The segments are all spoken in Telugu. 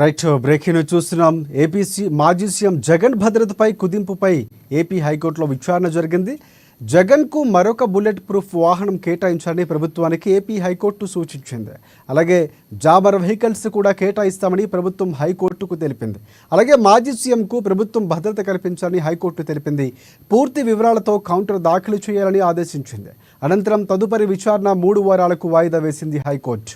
రైట్ బ్రేకింగ్ చూస్తున్నాం. మాజీ సీఎం జగన్ భద్రతపై కుదింపుపై ఏపీ హైకోర్టులో విచారణ జరిగింది. జగన్కు మరొక బుల్లెట్ ప్రూఫ్ వాహనం కేటాయించాలని ప్రభుత్వానికి ఏపీ హైకోర్టు సూచించింది. అలాగే జాబర్ వెహికల్స్ కూడా కేటాయిస్తామని ప్రభుత్వం హైకోర్టుకు తెలిపింది. అలాగే మాజీ సీఎంకు ప్రభుత్వం భద్రత కల్పించాలని హైకోర్టు తెలిపింది. పూర్తి వివరాలతో కౌంటర్ దాఖలు చేయాలని ఆదేశించింది. అనంతరం తదుపరి విచారణ 3 వారాలకు వాయిదా వేసింది హైకోర్టు.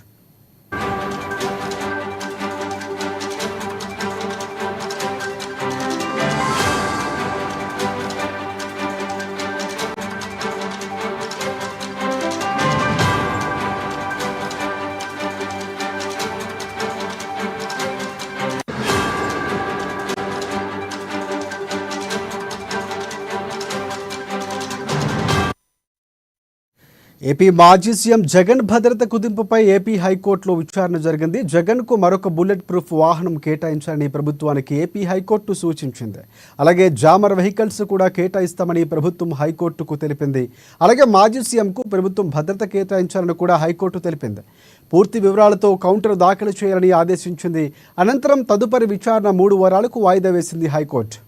ఏపీ మాజీ సీఎం జగన్ భద్రత కుదింపుపై ఏపీ హైకోర్టులో విచారణ జరిగింది. జగన్కు మరొక బుల్లెట్ ప్రూఫ్ వాహనం కేటాయించాలని ప్రభుత్వానికి ఏపీ హైకోర్టు సూచించింది. అలాగే జామర్ వెహికల్స్ కూడా కేటాయిస్తామని ప్రభుత్వం హైకోర్టుకు తెలిపింది. అలాగే మాజీ సీఎంకు ప్రభుత్వం భద్రత కేటాయించాలని కూడా హైకోర్టు తెలిపింది. పూర్తి వివరాలతో కౌంటర్ దాఖలు చేయాలని ఆదేశించింది. అనంతరం తదుపరి విచారణ 3 వారాలకు వాయిదా వేసింది హైకోర్టు.